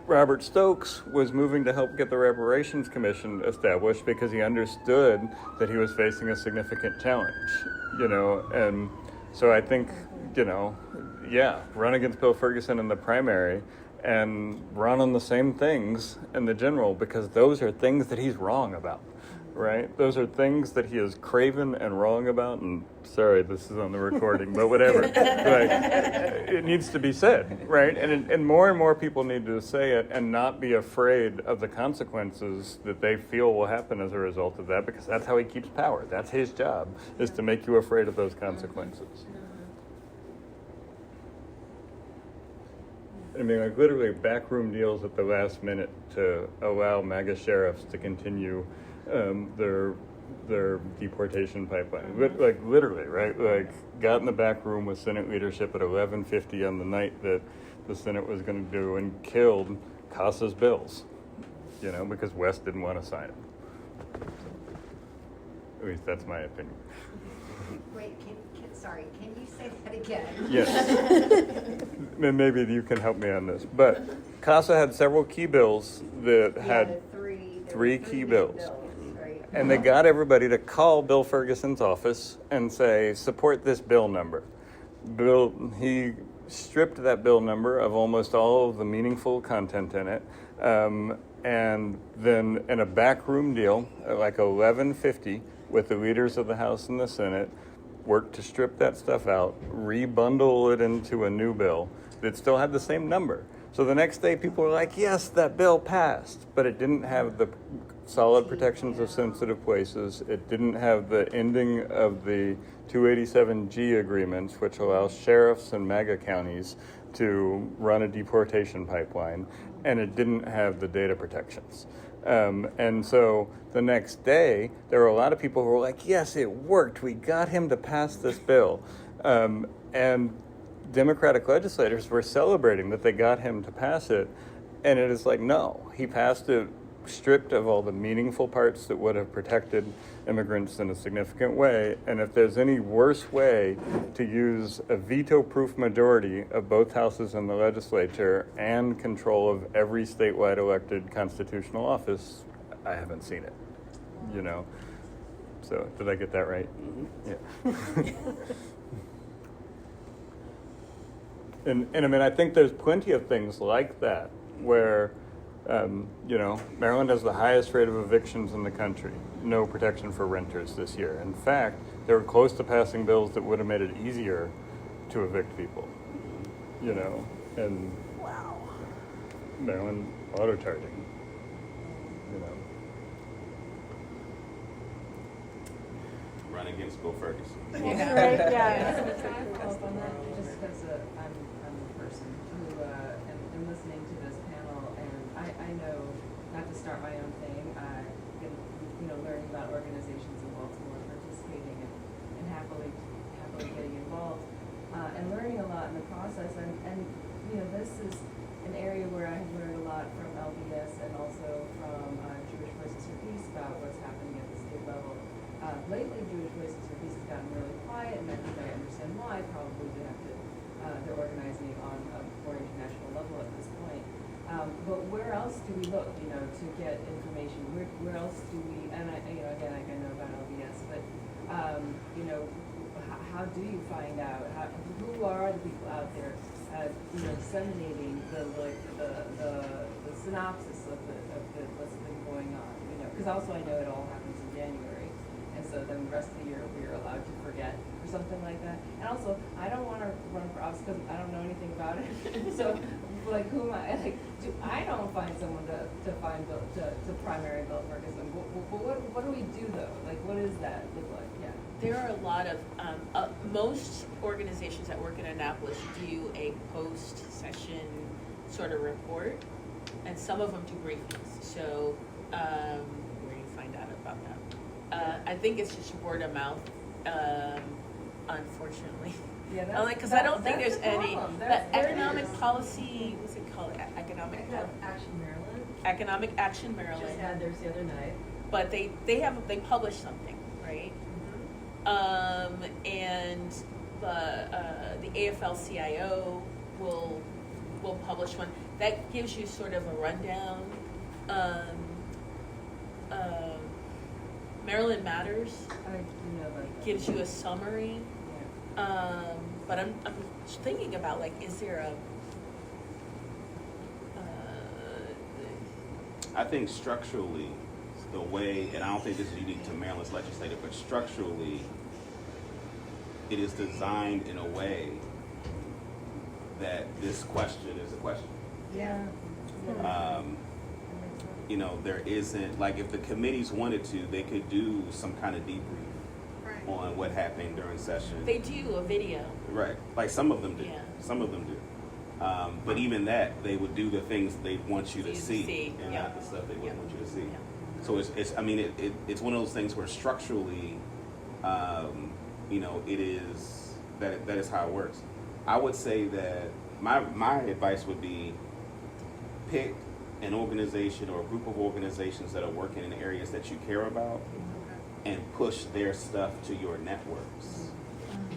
Robert Stokes was moving to help get the Reparations Commission established because he understood that he was facing a significant challenge, and so I think, run against Bill Ferguson in the primary and run on the same things in the general, because those are things that he's wrong about. Right? Those are things that he is craven and wrong about, and sorry, this is on the recording, but whatever. It needs to be said, right? And more people need to say it and not be afraid of the consequences that they feel will happen as a result of that, because that's how he keeps power. That's his job, is to make you afraid of those consequences. I mean, literally backroom deals at the last minute to allow MAGA sheriffs to continue their deportation pipeline. Literally, right? Got in the back room with Senate leadership at 11:50 on the night that the Senate was going to do, and killed CASA's bills, because West didn't want to sign them. So, at least that's my opinion. Wait, can you say that again? Yes. Maybe you can help me on this. But CASA had several key bills that had three key bills. Right? And they got everybody to call Bill Ferguson's office and say, support this bill number. He stripped that bill number of almost all of the meaningful content in it. And then in a backroom deal at 11:50 with the leaders of the House and the Senate, worked to strip that stuff out, rebundle it into a new bill that still had the same number. So the next day people were like, yes, that bill passed, but it didn't have the solid protections of sensitive places. It didn't have the ending of the 287G agreements, which allows sheriffs and MAGA counties to run a deportation pipeline, and it didn't have the data protections. And so the next day, there were a lot of people who were like, yes, it worked. We got him to pass this bill. And Democratic legislators were celebrating that they got him to pass it. And it is like, no, he passed it stripped of all the meaningful parts that would have protected immigrants in a significant way. And if there's any worse way to use a veto-proof majority of both houses in the legislature and control of every statewide elected constitutional office, I haven't seen it, So did I get that right? Mm-hmm. Yeah. And I mean, I think there's plenty of things like that where, Maryland has the highest rate of evictions in the country. No protection for renters this year. In fact, they were close to passing bills that would have made it easier to evict people. And Wow. Maryland auto charging. Run against Bill Ferguson. Yeah. Right, Can yeah. I follow up on that? Just because I'm a person who am listening to this panel, and I know, not to start my own thing, I've been, learning about organizations in Baltimore, participating and happily getting involved, and learning a lot in the process. And this is an area where I have learned a lot from LDS and also from Jewish Voices for Peace about what's happening at the state level. Lately, Jewish Voices for Peace has gotten really quiet, and I think I understand why. Probably they're organizing on a more international level at this point. But where else do we look, to get information? Where else do we? And again, I know about LDS, but how do you find out? Who are the people out there, disseminating the synopsis of what's been going on? Because also I know it all happens in January. And so then the rest of the year we are allowed to forget or something like that. And also, I don't want to run for office because I don't know anything about it. So, who am I? I don't find someone to primary Bill Ferguson. What do we do though? What does that look like? Yeah. There are a lot of, most organizations that work in Annapolis do a post-session sort of report, and some of them do briefings. So, where do you find out about that? I think it's just word of mouth, unfortunately. Yeah, because I don't think that's there's the any problem. economic policy. What's it called? Economic Action Maryland. Economic Action Maryland. Just had theirs the other night. But they publish something, right? And the AFL-CIO will publish one that gives you sort of a rundown. Maryland Matters gives you a summary. But I'm thinking about is there a I think structurally, the way, and I don't think this is unique to Maryland's legislature, but structurally, it is designed in a way that this question is a question. Yeah. There isn't, if the committees wanted to, they could do some kind of debrief on what happened during session. They do a video. Right. Some of them do. Yeah. Some of them do. But even that, they would do the things they want you to see and not the stuff they wouldn't want you to see. Yeah. So it's one of those things where structurally, it is, that is how it works. I would say that my advice would be pick an organization or a group of organizations that are working in areas that you care about and push their stuff to your networks.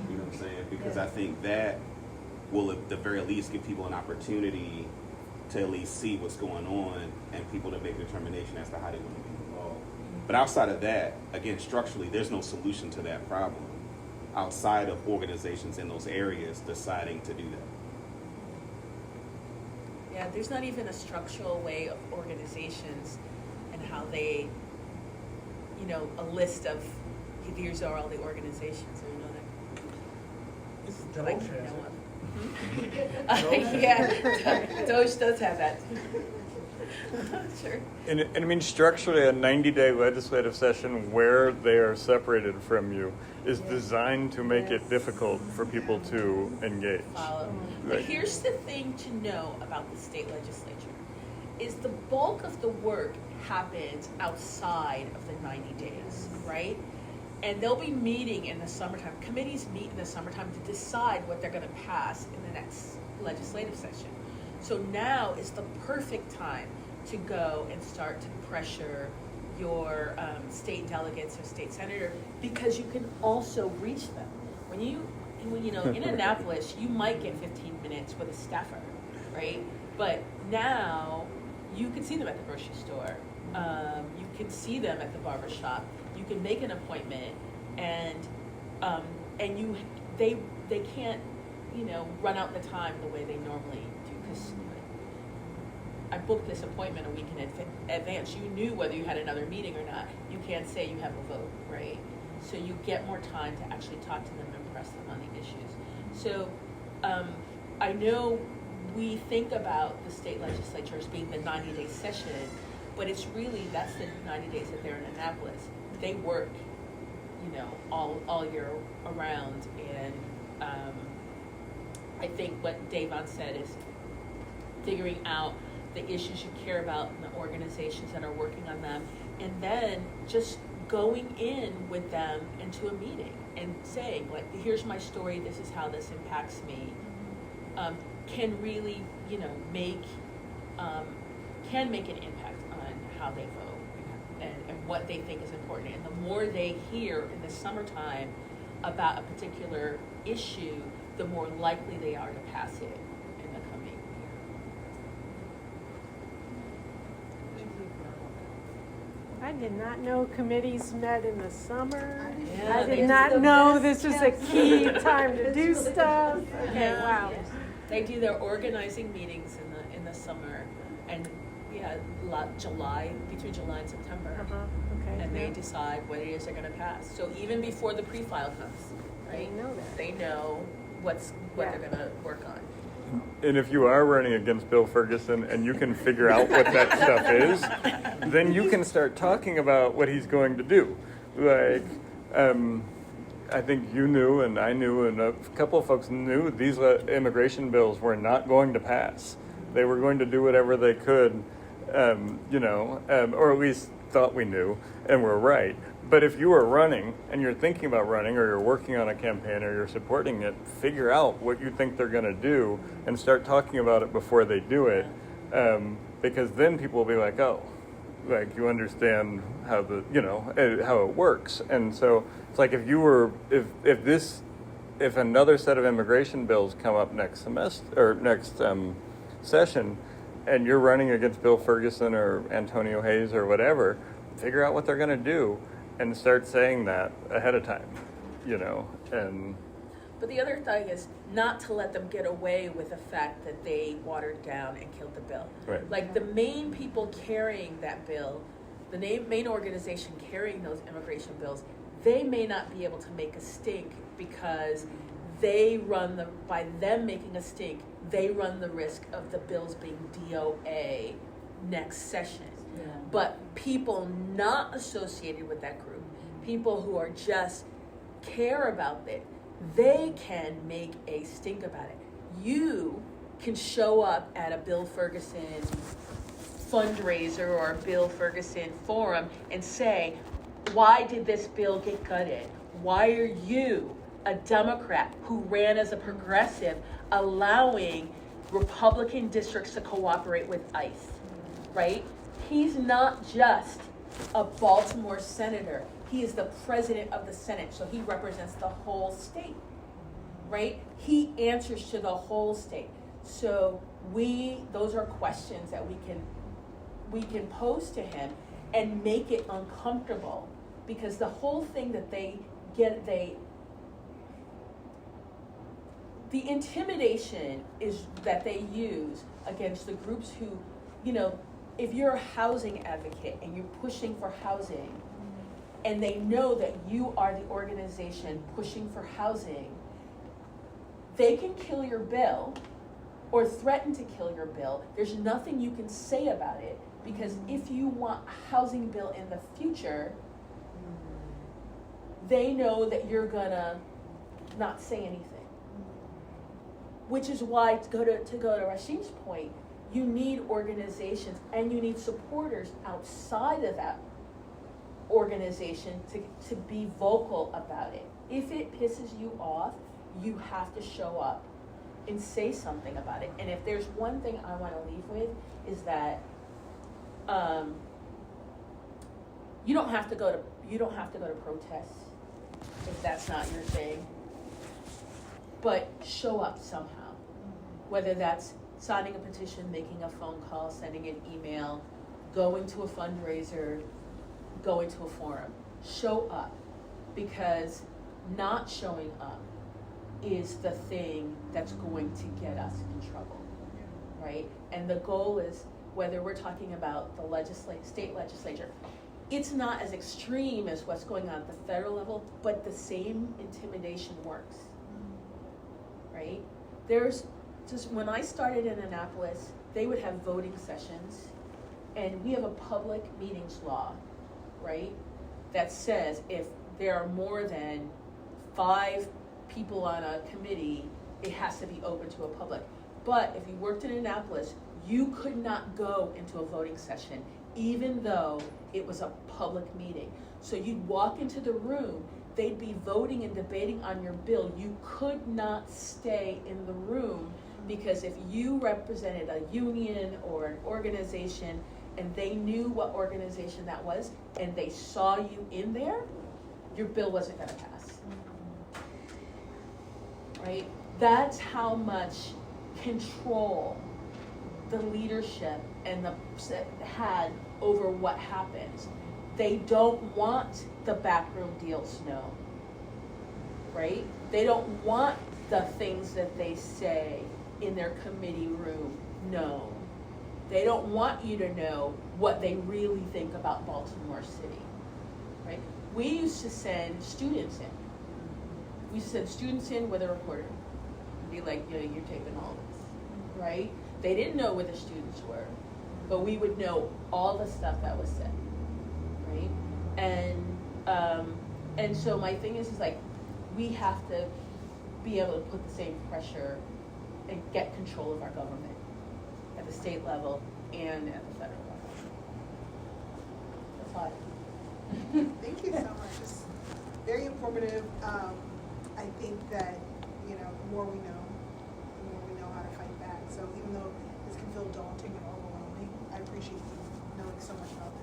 You know what I'm saying? Because I think that will at the very least give people an opportunity to at least see what's going on and people to make a determination as to how they want to be involved. But outside of that, again, structurally, there's no solution to that problem outside of organizations in those areas deciding to do that. Yeah, there's not even a structural way of organizations and how they, a list of these are all the organizations. That I know of. Yeah, Doge does have that. Sure. And I mean, structurally, a 90-day legislative session where they are separated from you is designed to make it difficult for people to engage. Follow. Right. But here's the thing to know about the state legislature, is the bulk of the work happens outside of the 90 days, right? And they'll be meeting in the summertime. Committees meet in the summertime to decide what they're going to pass in the next legislative session. So now is the perfect time to go and start to pressure your state delegates or state senator, because you can also reach them. When in Annapolis, you might get 15 minutes with a staffer, right? But now you can see them at the grocery store. You can see them at the barber shop. You can make an appointment, and they can't run out the time the way they normally do. Because I booked this appointment a week in advance. You knew whether you had another meeting or not. You can't say you have a vote, right? So you get more time to actually talk to them and press them on the issues. So I know we think about the state legislature as being the 90-day session, but it's really, that's the 90 days that they're in Annapolis. They work, all year around. And I think what Davon said is figuring out the issues you care about and the organizations that are working on them, and then just going in with them into a meeting and saying, like, here's my story, this is how this impacts me, can really, can make an impact on how they vote and what they think is important. And the more they hear in the summertime about a particular issue, the more likely they are to pass it in the coming year. I did not know committees met in the summer. Yeah, I they did do not the know best this was a tests. key time to do It's really stuff. good. Okay, Yeah. wow. They do their organizing meetings in the summer, and between July and September, Okay. and they decide what it is they're going to pass. So even before the pre-file comes, right? They know that. They know what Yeah. they're going to work on. And if you are running against Bill Ferguson and you can figure out what that stuff is, then you can start talking about what he's going to do. Like, I think you knew and I knew and a couple of folks knew these immigration bills were not going to pass. They were going to do whatever they could, or at least thought we knew, and we're right. But if you are running and you're thinking about running or you're working on a campaign or you're supporting it, figure out what you think they're going to do and start talking about it before they do it, because then people will be like, oh, like you understand how how it works. And so it's like if another set of immigration bills come up next semester or next session, and you're running against Bill Ferguson or Antonio Hayes or whatever, figure out what they're going to do and start saying that ahead of time, and. But the other thing is not to let them get away with the fact that they watered down and killed the bill. Right. Like the main people carrying that bill, the main organization carrying those immigration bills, they may not be able to make a stink because by them making a stink, they run the risk of the bills being DOA next session. Yeah. But people not associated with that group, people who are just care about it, they can make a stink about it. You can show up at a Bill Ferguson fundraiser or a Bill Ferguson forum and say, why did this bill get gutted? Why are you, a Democrat who ran as a progressive, allowing Republican districts to cooperate with ICE, right? He's not just a Baltimore senator. He is the president of the Senate, so he represents the whole state, right? He answers to the whole state. So those are questions that we can pose to him and make it uncomfortable, because the whole thing that the intimidation is that they use against the groups who, if you're a housing advocate and you're pushing for housing, and they know that you are the organization pushing for housing, they can kill your bill or threaten to kill your bill. There's nothing you can say about it, because if you want a housing bill in the future, they know that you're gonna not say anything. Which is why, to go to Rasheem's point, you need organizations and you need supporters outside of that organization to be vocal about it. If it pisses you off, you have to show up and say something about it. And if there's one thing I want to leave with, is that you don't have to go to protests if that's not your thing. But show up somehow, whether that's signing a petition, making a phone call, sending an email, going to a fundraiser, going to a forum. Show up, because not showing up is the thing that's going to get us in trouble, right? And the goal is, whether we're talking about the state legislature, it's not as extreme as what's going on at the federal level, but the same intimidation works, right? There's just, when I started in Annapolis, they would have voting sessions, and we have a public meetings law, right? That says if there are more than 5 people on a committee, it has to be open to a public. But if you worked in Annapolis, you could not go into a voting session, even though it was a public meeting. So you'd walk into the room, they'd be voting and debating on your bill. You could not stay in the room, because if you represented a union or an organization and they knew what organization that was and they saw you in there, your bill wasn't gonna pass. Right? That's how much control the leadership and the had over what happens. They don't want the backroom deals known, right? They don't want the things that they say in their committee room known. They don't want you to know what they really think about Baltimore City, right? We used to send students in. We sent students in with a reporter. Be like, you're taping all this, right? They didn't know where the students were, but we would know all the stuff that was said, right? And so my thing is like, we have to be able to put the same pressure and get control of our government at the state level and at the federal level. That's all. Thank you so much. It's very informative. I think that, the more we know, the more we know how to fight back. So even though this can feel daunting and overwhelming, I appreciate you knowing so much about